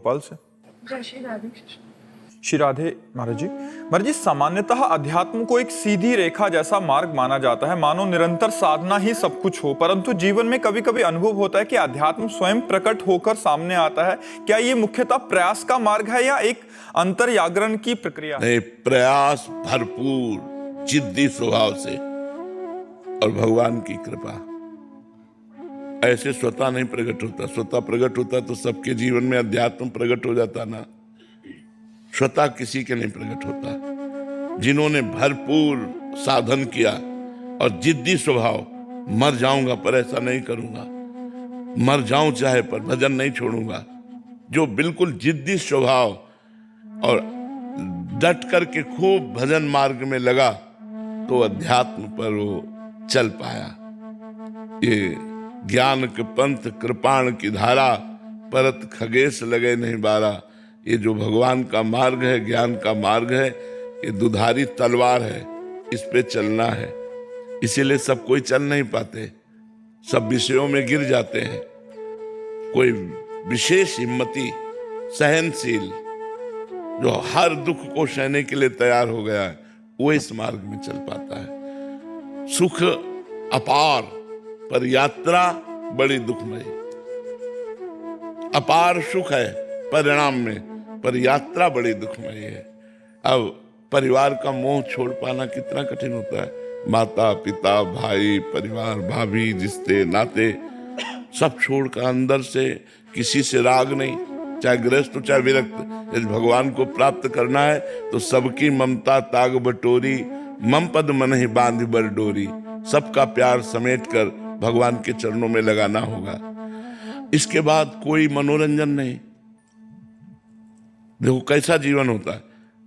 गोपाल से। जय श्री राधे। श्री राधे महाराज जी, सामान्यतः अध्यात्म को एक सीधी रेखा जैसा मार्ग माना जाता है, मानो निरंतर साधना ही सब कुछ हो। परंतु जीवन में कभी कभी अनुभव होता है कि अध्यात्म स्वयं प्रकट होकर सामने आता है। क्या ये मुख्यतः प्रयास का मार्ग है या एक अंतर्जागरण की प्रक्रिया? नहीं, प्रयास भरपूर जिद्दी स्वभाव से और भगवान की कृपा। ऐसे स्वतः नहीं प्रकट होता। स्वतः प्रकट होता तो सबके जीवन में अध्यात्म प्रकट हो जाता ना। स्वतः किसी के नहीं प्रकट होता। जिन्होंने भरपूर साधन किया और जिद्दी स्वभाव, मर जाऊंगा पर ऐसा नहीं करूंगा, मर जाऊं चाहे पर भजन नहीं छोड़ूंगा, जो बिल्कुल जिद्दी स्वभाव और डट करके खूब भजन मार्ग में लगा तो अध्यात्म पर वो चल पाया। ये ज्ञान के पंथ कृपाण की धारा, परत खगेश लगे नहीं बारा। ये जो भगवान का मार्ग है, ज्ञान का मार्ग है, ये दुधारी तलवार है, इस पे चलना है। इसीलिए सब कोई चल नहीं पाते, सब विषयों में गिर जाते हैं। कोई विशेष हिम्मती, सहनशील, जो हर दुख को सहने के लिए तैयार हो गया है, वो इस मार्ग में चल पाता है। सुख अपार पर यात्रा बड़ी दुखमयी। अपार सुख है परिणाम में, पर यात्रा बड़ी दुखमयी है। अब परिवार का मोह छोड़ पाना कितना कठिन होता है। माता पिता, भाई, परिवार, भाभी, रिश्ते नाते सब छोड़कर अंदर से किसी से राग नहीं, चाहे गृहस्थ हो चाहे विरक्त। यदि भगवान को प्राप्त करना है तो सबकी ममता ताग बटोरी, मम पद मन ही बांध बर डोरी। सबका प्यार समेट कर भगवान के चरणों में लगाना होगा। इसके बाद कोई मनोरंजन नहीं। देखो कैसा जीवन होता है,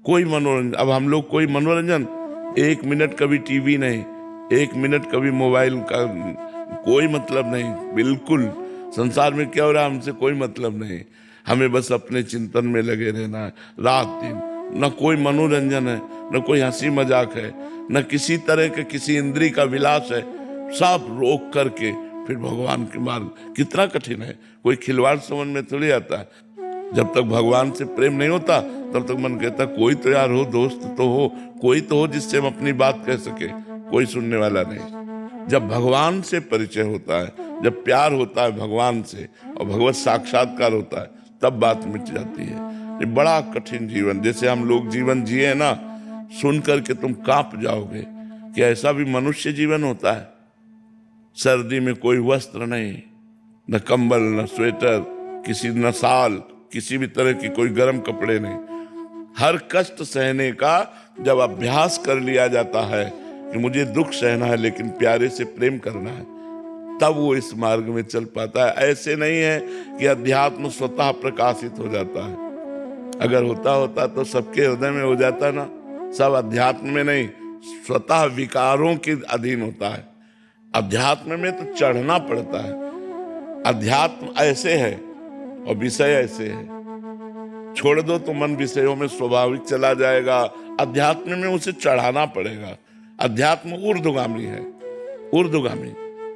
कोई मनोरंजन। अब हम लोग कोई मनोरंजन, 1 मिनट कभी टीवी नहीं, 1 मिनट कभी मोबाइल का कोई मतलब नहीं। बिल्कुल संसार में क्या हो रहा है हमसे कोई मतलब नहीं। हमें बस अपने चिंतन में लगे रहना है रात दिन। न कोई मनोरंजन है, न कोई हंसी मजाक है, न किसी तरह के किसी इंद्री का विलास है। सब रोक करके फिर भगवान के मार्ग। कितना कठिन है, कोई खिलवाड़ समझ में थोड़ी आता है। जब तक भगवान से प्रेम नहीं होता तब तक मन कहता कोई तो यार हो, दोस्त तो हो, कोई तो हो जिससे हम अपनी बात कह सके। कोई सुनने वाला नहीं। जब भगवान से परिचय होता है, जब प्यार होता है भगवान से और भगवत साक्षात्कार होता है, तब बात मिट जाती है। ये बड़ा कठिन जीवन, जैसे हम लोग जीवन जिए ना, सुन करके तुम कांप जाओगे कि ऐसा भी मनुष्य जीवन होता है। सर्दी में कोई वस्त्र नहीं, न कंबल, न स्वेटर, किसी न साल, किसी भी तरह की कोई गर्म कपड़े नहीं। हर कष्ट सहने का जब अभ्यास कर लिया जाता है कि मुझे दुख सहना है लेकिन प्यारे से प्रेम करना है, तब वो इस मार्ग में चल पाता है। ऐसे नहीं है कि अध्यात्म स्वतः प्रकाशित हो जाता है। अगर होता तो सबके हृदय में हो जाता ना। सब अध्यात्म में नहीं, स्वतः विकारों के अधीन होता है। अध्यात्म में तो चढ़ना पड़ता है। अध्यात्म ऐसे है और विषय ऐसे है। छोड़ दो तो मन विषयों में स्वाभाविक चला जाएगा। अध्यात्म में उसे चढ़ाना पड़ेगा। अध्यात्म ऊर्ध्वगामी है, ऊर्ध्वगामी,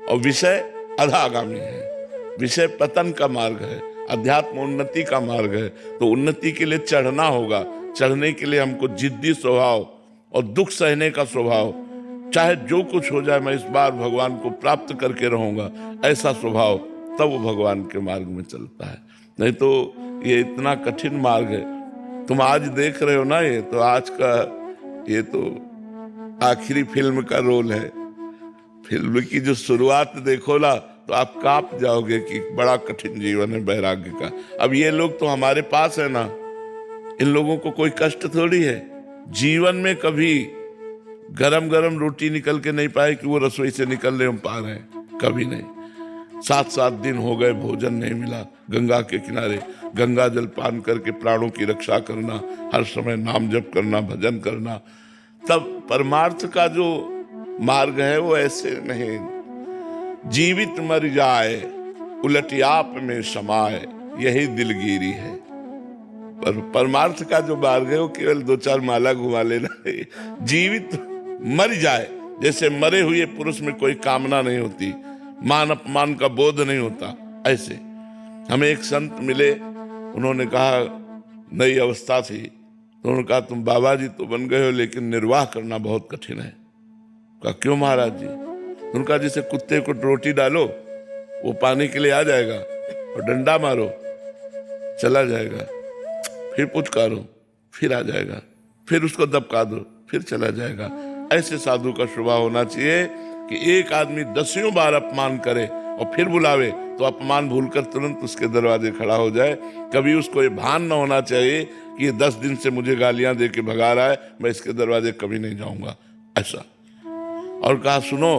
और विषय अधोगामी है। विषय पतन का मार्ग है, अध्यात्म उन्नति का मार्ग है। तो उन्नति के लिए चढ़ना होगा। चढ़ने के लिए हमको जिद्दी स्वभाव और दुख सहने का स्वभाव, चाहे जो कुछ हो जाए मैं इस बार भगवान को प्राप्त करके रहूंगा, ऐसा स्वभाव, तब वो भगवान के मार्ग में चलता है। नहीं तो ये इतना कठिन मार्ग है। तुम आज देख रहे हो ना, ये तो आज का, ये तो आखिरी फिल्म का रोल है। फिल्म की जो शुरुआत देखो ना तो आप कांप जाओगे कि बड़ा कठिन जीवन है वैराग्य का। अब ये लोग तो हमारे पास है ना, इन लोगों को कोई कष्ट थोड़ी है। जीवन में कभी गरम गरम रोटी निकल के नहीं पाए कि वो रसोई से निकल रहे हम पा रहे हैं, कभी नहीं। 7-7 दिन हो गए भोजन नहीं मिला। गंगा के किनारे गंगा जल पान करके प्राणों की रक्षा करना, हर समय नाम जप करना, भजन करना। तब परमार्थ का जो मार्ग है वो ऐसे नहीं। जीवित मर जाए उलट आप में समाए, यही दिलगिरी है। पर परमार्थ का जो मार्ग है वो केवल 2-4 माला घुमा लेना है। जीवित मर जाए, जैसे मरे हुए पुरुष में कोई कामना नहीं होती, मान अपमान का बोध नहीं होता। ऐसे हमें एक संत मिले, उन्होंने कहा, नई अवस्था थी, तो उन्होंने कहा तुम बाबा जी तो बन गए हो लेकिन निर्वाह करना बहुत कठिन है। कहा क्यों महाराज जी? उनका जैसे कुत्ते को रोटी डालो वो पाने के लिए आ जाएगा, और डंडा मारो चला जाएगा, फिर पुचकारो फिर आ जाएगा, फिर उसको दबका दो फिर चला जाएगा। ऐसे साधु का स्वभाव होना चाहिए कि एक आदमी 10 बार अपमान करे और फिर बुलावे तो अपमान भूलकर तुरंत उसके दरवाजे खड़ा हो जाए। कभी उसको ये भान न होना चाहिए कि ये 10 दिन से मुझे गालियां दे के भगा रहा है, मैं इसके दरवाजे कभी नहीं जाऊंगा, ऐसा। और कहा सुनो,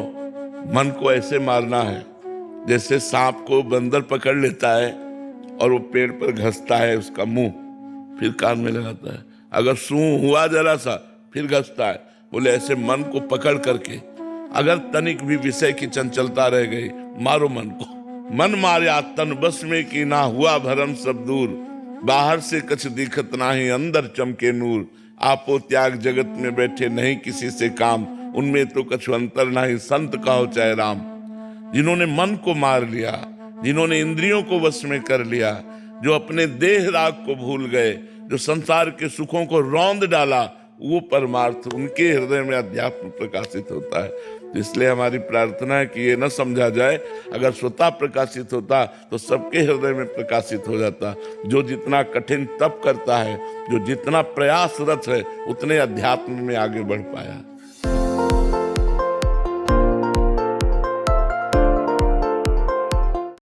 मन को ऐसे मारना है जैसे सांप को बंदर पकड़ लेता है और वो पेड़ पर घसता है उसका मुंह, फिर कान में लगाता है, अगर सूं हुआ जरा सा फिर घसता है। बोले ऐसे मन को पकड़ करके अगर तनिक भी विषय की चंचलता रह गई, मारो मन को। मन मार्या तन बस में की ना हुआ भरम सब दूर, बाहर से कछ दिखत नाही अंदर चमके नूर। आपो त्याग जगत में बैठे नहीं किसी से काम, उनमें तो कछु अंतर नहीं संत कहो चाहे राम। जिन्होंने मन को मार लिया, जिन्होंने इंद्रियों को वश में कर लिया, जो अपने देह राग को भूल गए, जो संसार के सुखों को रौंद डाला, वो परमार्थ उनके हृदय में अध्यात्म प्रकाशित होता है। तो इसलिए हमारी प्रार्थना है कि ये न समझा जाए, अगर स्वतः प्रकाशित होता तो सबके हृदय में प्रकाशित हो जाता। जो जितना कठिन तप करता है, जो जितना प्रयासरत है, उतने अध्यात्म में आगे बढ़ पाया।